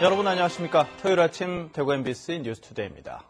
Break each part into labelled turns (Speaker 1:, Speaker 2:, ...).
Speaker 1: 여러분 안녕하십니까. 토요일 아침 대구 MBC 뉴스투데이입니다.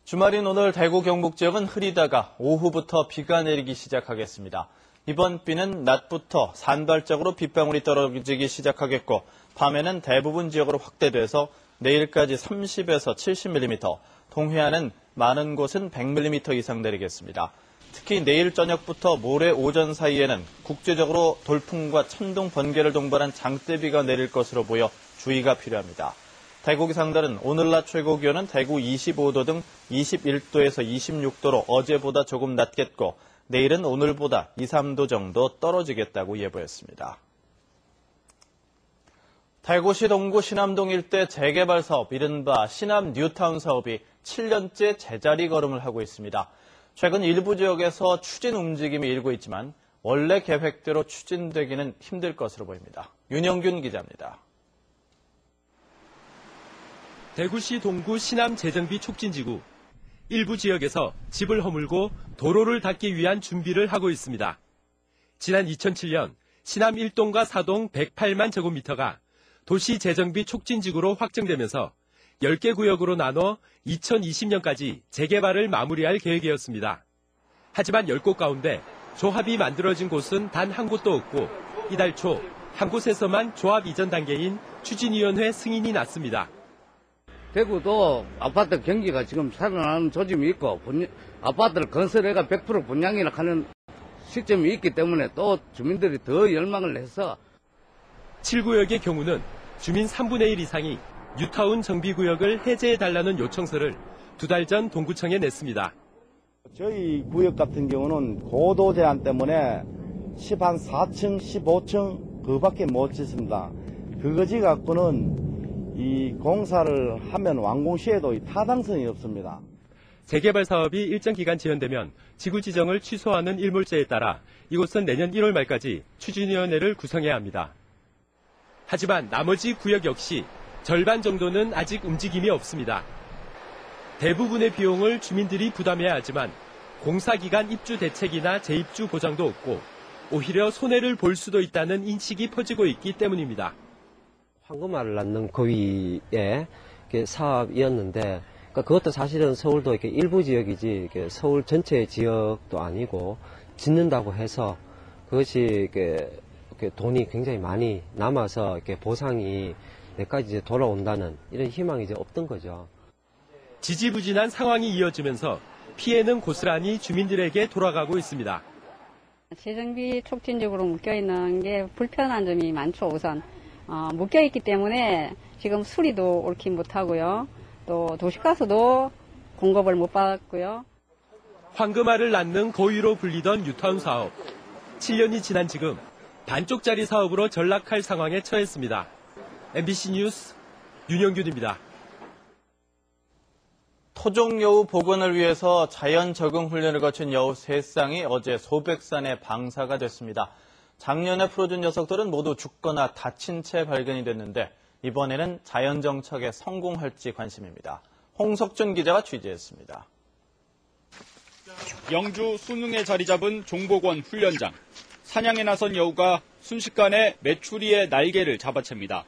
Speaker 1: 주말인 오늘 대구 경북 지역은 흐리다가 오후부터 비가 내리기 시작하겠습니다. 이번 비는 낮부터 산발적으로 빗방울이 떨어지기 시작하겠고 밤에는 대부분 지역으로 확대돼서 내일까지 30에서 70mm, 동해안은 많은 곳은 100mm 이상 내리겠습니다. 특히 내일 저녁부터 모레 오전 사이에는 국제적으로 돌풍과 천둥, 번개를 동반한 장대비가 내릴 것으로 보여 주의가 필요합니다. 대구 기상단은 오늘 낮 최고 기온은 대구 25도 등 21도에서 26도로 어제보다 조금 낮겠고 내일은 오늘보다 2, 3도 정도 떨어지겠다고 예보했습니다. 대구시 동구 신암동 일대 재개발 사업 이른바 신암 뉴타운 사업이 7년째 제자리 걸음을 하고 있습니다. 최근 일부 지역에서 추진 움직임이 일고 있지만 원래 계획대로 추진되기는 힘들 것으로 보입니다. 윤영균 기자입니다.
Speaker 2: 대구시 동구 신암 재정비 촉진지구. 일부 지역에서 집을 허물고 도로를 닫기 위한 준비를 하고 있습니다. 지난 2007년 신암 1동과 4동 108만 제곱미터가 도시 재정비 촉진지구로 확정되면서 10개 구역으로 나눠 2020년까지 재개발을 마무리할 계획이었습니다. 하지만 10곳 가운데 조합이 만들어진 곳은 단 한 곳도 없고 이달 초 한 곳에서만 조합 이전 단계인 추진위원회 승인이 났습니다.
Speaker 3: 대구도 아파트 경기가 지금 살아나는 조짐이 있고 아파트를 건설해가 100% 분양이라 하는 시점이 있기 때문에 또 주민들이 더 열망을 해서
Speaker 2: 7구역의 경우는 주민 3분의 1 이상이 뉴타운 정비구역을 해제해달라는 요청서를 2달 전 동구청에 냈습니다.
Speaker 4: 저희 구역 같은 경우는 고도 제한 때문에 4층, 15층 그밖에 못 짓습니다. 그거지 갖고는 이 공사를 하면 완공 시에도 타당성이 없습니다.
Speaker 2: 재개발 사업이 일정 기간 지연되면 지구 지정을 취소하는 일몰제에 따라 이곳은 내년 1월 말까지 추진위원회를 구성해야 합니다. 하지만 나머지 구역 역시 절반 정도는 아직 움직임이 없습니다. 대부분의 비용을 주민들이 부담해야 하지만 공사기간 입주 대책이나 재입주 보장도 없고 오히려 손해를 볼 수도 있다는 인식이 퍼지고 있기 때문입니다.
Speaker 5: 황금알을 낳는 고위의 사업이었는데 그것도 사실은 서울도 이렇게 일부 지역이지 서울 전체 지역도 아니고 짓는다고 해서 그것이 이렇게 돈이 굉장히 많이 남아서 이렇게 보상이 내까지 이제 돌아온다는 이런 희망이 이제 없던 거죠.
Speaker 2: 지지부진한 상황이 이어지면서 피해는 고스란히 주민들에게 돌아가고 있습니다.
Speaker 6: 재정비 촉진적으로 묶여있는 게 불편한 점이 많죠. 우선 묶여있기 때문에 지금 수리도 옳게 못하고요. 또 도시가스도 공급을 못 받았고요.
Speaker 2: 황금알을 낳는 고위로 불리던 뉴타운 사업. 7년이 지난 지금 반쪽짜리 사업으로 전락할 상황에 처했습니다. MBC 뉴스 윤영균입니다.
Speaker 1: 토종 여우 복원을 위해서 자연 적응 훈련을 거친 여우 3쌍이 어제 소백산에 방사가 됐습니다. 작년에 풀어준 녀석들은 모두 죽거나 다친 채 발견이 됐는데 이번에는 자연 정착에 성공할지 관심입니다. 홍석준 기자가 취재했습니다.
Speaker 7: 영주 순릉에 자리 잡은 종복원 훈련장. 사냥에 나선 여우가 순식간에 메추리의 날개를 잡아챕니다.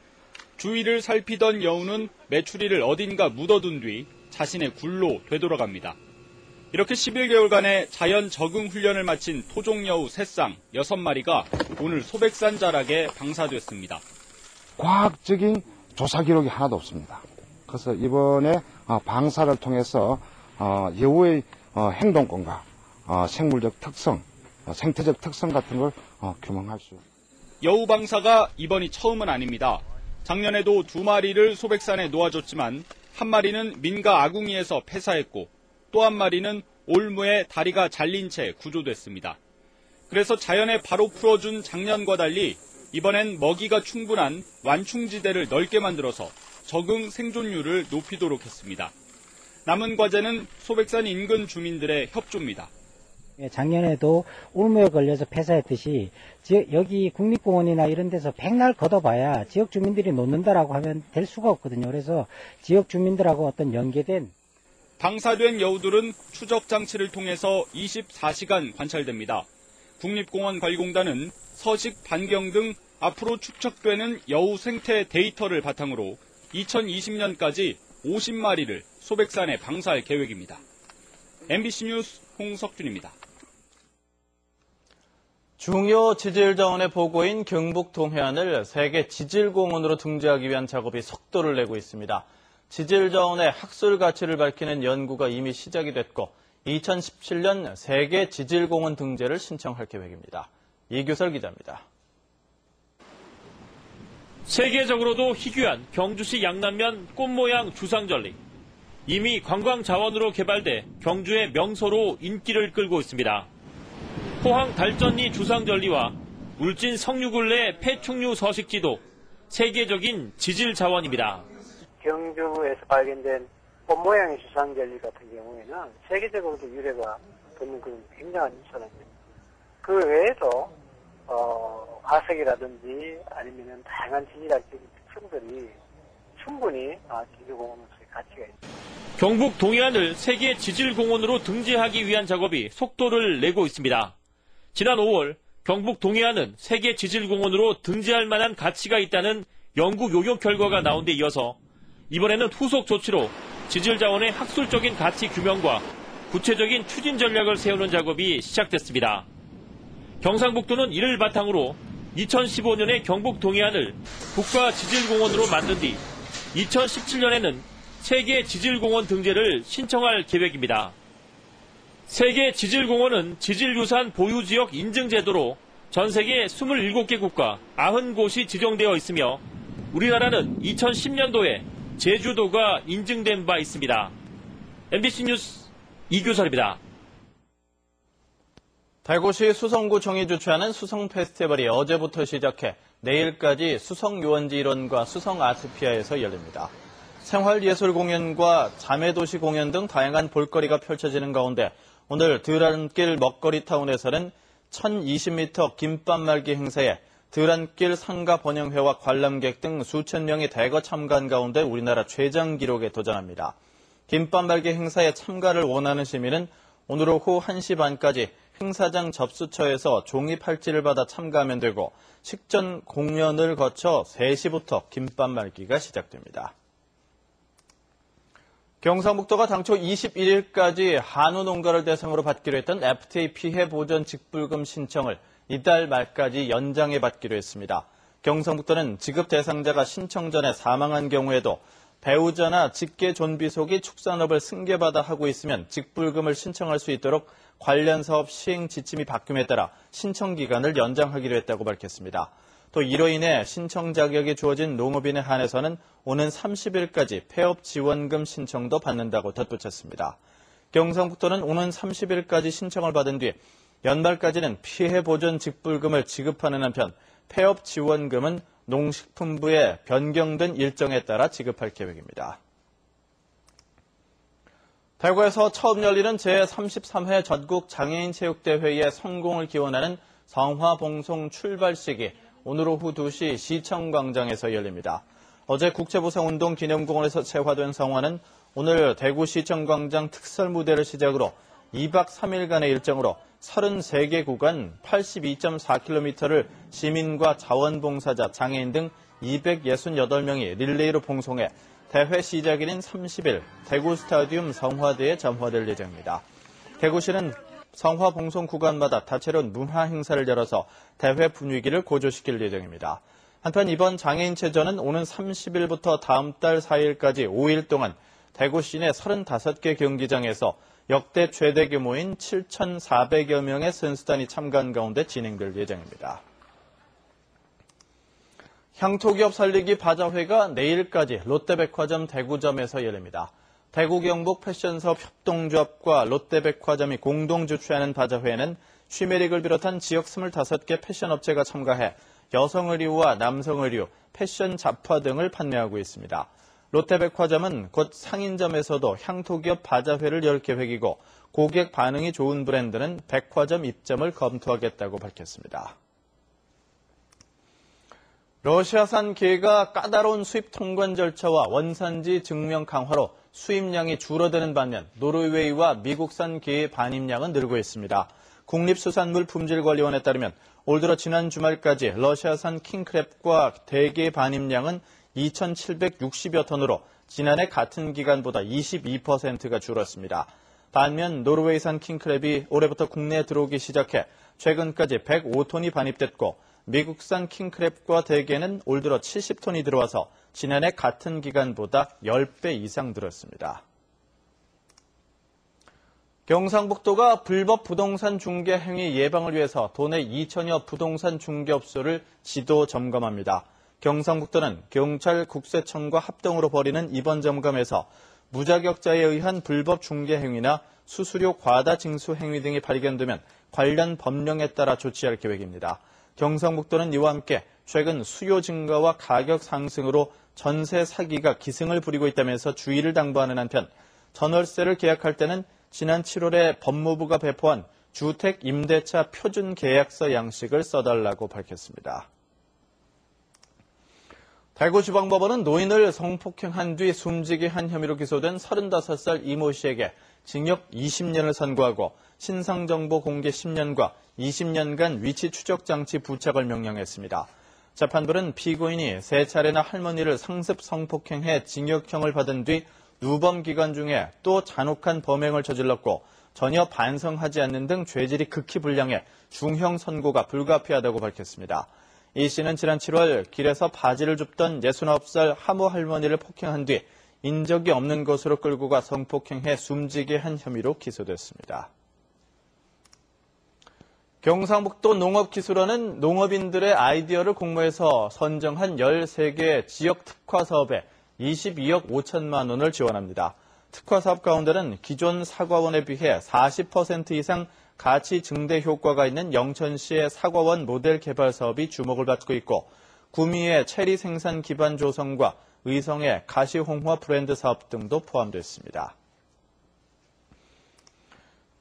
Speaker 7: 주위를 살피던 여우는 메추리를 어딘가 묻어둔 뒤 자신의 굴로 되돌아갑니다. 이렇게 11개월간의 자연 적응 훈련을 마친 토종여우 3쌍 6마리가 오늘 소백산 자락에 방사됐습니다.
Speaker 8: 과학적인 조사 기록이 하나도 없습니다. 그래서 이번에 방사를 통해서 여우의 행동권과 생물적 특성, 생태적 특성 같은 걸 규명할 수.
Speaker 7: 여우 방사가 이번이 처음은 아닙니다. 작년에도 2마리를 소백산에 놓아줬지만 한 마리는 민가 아궁이에서 폐사했고 또 한 마리는 올무에 다리가 잘린 채 구조됐습니다. 그래서 자연에 바로 풀어준 작년과 달리 이번엔 먹이가 충분한 완충지대를 넓게 만들어서 적응 생존율을 높이도록 했습니다. 남은 과제는 소백산 인근 주민들의 협조입니다.
Speaker 9: 작년에도 울무에 걸려서 폐사했듯이 여기 국립공원이나 이런 데서 백날 걷어봐야 지역 주민들이 놓는다라고 하면 될 수가 없거든요. 그래서 지역 주민들하고 어떤 연계된
Speaker 7: 방사된 여우들은 추적 장치를 통해서 24시간 관찰됩니다. 국립공원관리공단은 서식, 반경 등 앞으로 축적되는 여우 생태 데이터를 바탕으로 2020년까지 50마리를 소백산에 방사할 계획입니다. MBC 뉴스 홍석준입니다.
Speaker 1: 중요 지질자원의 보고인 경북 동해안을 세계 지질공원으로 등재하기 위한 작업이 속도를 내고 있습니다. 지질자원의 학술 가치를 밝히는 연구가 이미 시작이 됐고 2017년 세계 지질공원 등재를 신청할 계획입니다. 이규설 기자입니다.
Speaker 10: 세계적으로도 희귀한 경주시 양남면 꽃모양 주상절리. 이미 관광자원으로 개발돼 경주의 명소로 인기를 끌고 있습니다. 포항 달전리 주상절리와 울진 성류굴내 폐충류 서식지도 세계적인 지질 자원입니다.
Speaker 11: 경주에서 발견된 꽃모양의 주상절리 같은 경우에는 세계적으로도 유래가 되는 그런 굉장한 인사입니다. 그 외에도 화석이라든지 아니면 다양한 지질학적인 특성들이 충분히 지질공원으로서의 가치가 있습니다.
Speaker 10: 경북 동해안을 세계 지질공원으로 등재하기 위한 작업이 속도를 내고 있습니다. 지난 5월 경북 동해안은 세계 지질공원으로 등재할 만한 가치가 있다는 연구 요격 결과가 나온 데 이어서 이번에는 후속 조치로 지질자원의 학술적인 가치 규명과 구체적인 추진 전략을 세우는 작업이 시작됐습니다. 경상북도는 이를 바탕으로 2015년에 경북 동해안을 국가지질공원으로 만든 뒤 2017년에는 세계 지질공원 등재를 신청할 계획입니다. 세계 지질공원은 지질유산 보유지역 인증제도로 전 세계 27개 국가 90곳이 지정되어 있으며 우리나라는 2010년도에 제주도가 인증된 바 있습니다. MBC 뉴스 이규설입니다.
Speaker 1: 대구시 수성구청이 주최하는 수성 페스티벌이 어제부터 시작해 내일까지 수성 유원지 일원과 수성 아트피아에서 열립니다. 생활예술 공연과 자매도시 공연 등 다양한 볼거리가 펼쳐지는 가운데 오늘 드란길 먹거리타운에서는 1020m 김밥 말기 행사에 드란길 상가 번영회와 관람객 등 수천 명이 대거 참가한 가운데 우리나라 최장 기록에 도전합니다. 김밥 말기 행사에 참가를 원하는 시민은 오늘 오후 1시 반까지 행사장 접수처에서 종이 팔찌를 받아 참가하면 되고 식전 공연을 거쳐 3시부터 김밥 말기가 시작됩니다. 경상북도가 당초 21일까지 한우 농가를 대상으로 받기로 했던 FTA 피해 보전 직불금 신청을 이달 말까지 연장해 받기로 했습니다. 경상북도는 지급 대상자가 신청 전에 사망한 경우에도 배우자나 직계 존비속이 축산업을 승계받아 하고 있으면 직불금을 신청할 수 있도록 관련 사업 시행 지침이 바뀜에 따라 신청 기간을 연장하기로 했다고 밝혔습니다. 또 이로 인해 신청 자격이 주어진 농업인에 한해서는 오는 30일까지 폐업 지원금 신청도 받는다고 덧붙였습니다. 경상북도는 오는 30일까지 신청을 받은 뒤 연말까지는 피해 보전 직불금을 지급하는 한편 폐업 지원금은 농식품부에 변경된 일정에 따라 지급할 계획입니다. 대구에서 처음 열리는 제33회 전국 장애인 체육대회의 성공을 기원하는 성화봉송 출발식이 오늘 오후 2시 시청광장에서 열립니다. 어제 국제보상운동 기념공원에서 채화된 성화는 오늘 대구시청광장 특설무대를 시작으로 2박 3일간의 일정으로 33개 구간 82.4km를 시민과 자원봉사자, 장애인 등 268명이 릴레이로 봉송해 대회 시작일인 30일 대구 스타디움 성화대에 점화될 예정입니다. 대구시는 성화 봉송 구간마다 다채로운 문화 행사를 열어서 대회 분위기를 고조시킬 예정입니다. 한편 이번 장애인체전은 오는 30일부터 다음 달 4일까지 5일 동안 대구 시내 35개 경기장에서 역대 최대 규모인 7,400여 명의 선수단이 참가한 가운데 진행될 예정입니다. 향토기업 살리기 바자회가 내일까지 롯데백화점 대구점에서 열립니다. 대구 경북 패션사업 협동조합과 롯데백화점이 공동 주최하는 바자회에는 쉬메릭을 비롯한 지역 25개 패션업체가 참가해 여성의류와 남성의류, 패션 잡화 등을 판매하고 있습니다. 롯데백화점은 곧 상인점에서도 향토기업 바자회를 열 계획이고 고객 반응이 좋은 브랜드는 백화점 입점을 검토하겠다고 밝혔습니다. 러시아산 게가 까다로운 수입 통관 절차와 원산지 증명 강화로 수입량이 줄어드는 반면 노르웨이와 미국산 게의 반입량은 늘고 있습니다. 국립수산물품질관리원에 따르면 올 들어 지난 주말까지 러시아산 킹크랩과 대게 반입량은 2,760여 톤으로 지난해 같은 기간보다 22%가 줄었습니다. 반면 노르웨이산 킹크랩이 올해부터 국내에 들어오기 시작해 최근까지 105톤이 반입됐고 미국산 킹크랩과 대게는 올 들어 70톤이 들어와서 지난해 같은 기간보다 10배 이상 늘었습니다. 경상북도가 불법 부동산 중개 행위 예방을 위해서 도내 2천여 부동산 중개업소를 지도 점검합니다. 경상북도는 경찰, 국세청과 합동으로 벌이는 이번 점검에서 무자격자에 의한 불법 중개 행위나 수수료 과다 징수 행위 등이 발견되면 관련 법령에 따라 조치할 계획입니다. 경상북도는 이와 함께 최근 수요 증가와 가격 상승으로 전세 사기가 기승을 부리고 있다면서 주의를 당부하는 한편 전월세를 계약할 때는 지난 7월에 법무부가 배포한 주택 임대차 표준 계약서 양식을 써달라고 밝혔습니다. 대구지방법원은 노인을 성폭행한 뒤 숨지게 한 혐의로 기소된 35살 이모 씨에게 징역 20년을 선고하고 신상정보 공개 10년과 20년간 위치 추적 장치 부착을 명령했습니다. 재판부는 피고인이 3차례나 할머니를 상습 성폭행해 징역형을 받은 뒤 누범 기간 중에 또 잔혹한 범행을 저질렀고 전혀 반성하지 않는 등 죄질이 극히 불량해 중형 선고가 불가피하다고 밝혔습니다. 이 씨는 지난 7월 길에서 바지를 줍던 69살 하모 할머니를 폭행한 뒤 인적이 없는 곳으로 끌고 가 성폭행해 숨지게 한 혐의로 기소됐습니다. 경상북도 농업기술원은 농업인들의 아이디어를 공모해서 선정한 13개 지역 특화 사업에 22억 5천만 원을 지원합니다. 특화 사업 가운데는 기존 사과원에 비해 40% 이상 가치 증대 효과가 있는 영천시의 사과원 모델 개발 사업이 주목을 받고 있고 구미의 체리 생산 기반 조성과 의성의 가시홍화 브랜드 사업 등도 포함됐습니다.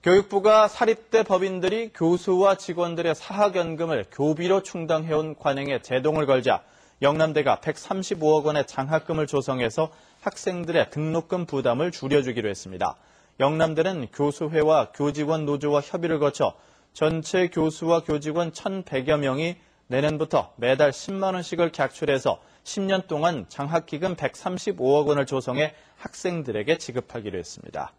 Speaker 1: 교육부가 사립대 법인들이 교수와 직원들의 사학연금을 교비로 충당해온 관행에 제동을 걸자 영남대가 135억 원의 장학금을 조성해서 학생들의 등록금 부담을 줄여주기로 했습니다. 영남대는 교수회와 교직원 노조와 협의를 거쳐 전체 교수와 교직원 1,100여 명이 내년부터 매달 10만 원씩을 객출해서 10년 동안 장학기금 135억 원을 조성해 학생들에게 지급하기로 했습니다.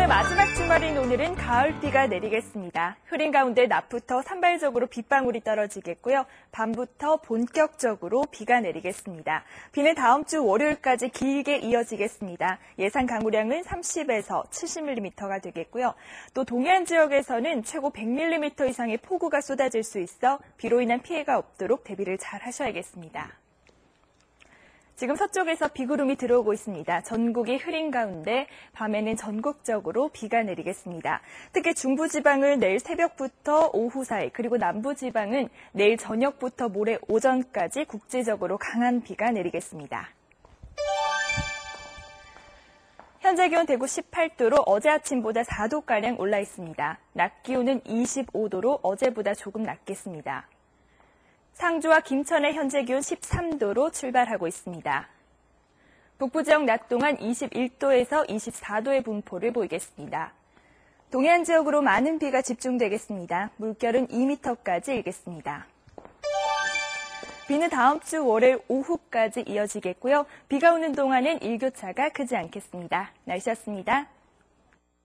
Speaker 12: 마지막 주말인 오늘은 가을비가 내리겠습니다. 흐린 가운데 낮부터 산발적으로 빗방울이 떨어지겠고요. 밤부터 본격적으로 비가 내리겠습니다. 비는 다음 주 월요일까지 길게 이어지겠습니다. 예상 강우량은 30에서 70mm가 되겠고요. 또 동해안 지역에서는 최고 100mm 이상의 폭우가 쏟아질 수 있어 비로 인한 피해가 없도록 대비를 잘 하셔야겠습니다. 지금 서쪽에서 비구름이 들어오고 있습니다. 전국이 흐린 가운데 밤에는 전국적으로 비가 내리겠습니다. 특히 중부지방은 내일 새벽부터 오후 사이, 그리고 남부지방은 내일 저녁부터 모레 오전까지 국지적으로 강한 비가 내리겠습니다. 현재 기온 대구 18도로 어제 아침보다 4도가량 올라 있습니다. 낮 기온은 25도로 어제보다 조금 낮겠습니다. 상주와 김천의 현재 기온 13도로 출발하고 있습니다. 북부 지역 낮 동안 21도에서 24도의 분포를 보이겠습니다. 동해안 지역으로 많은 비가 집중되겠습니다. 물결은 2m까지 일겠습니다. 비는 다음 주 월요일 오후까지 이어지겠고요. 비가 오는 동안은 일교차가 크지 않겠습니다. 날씨였습니다.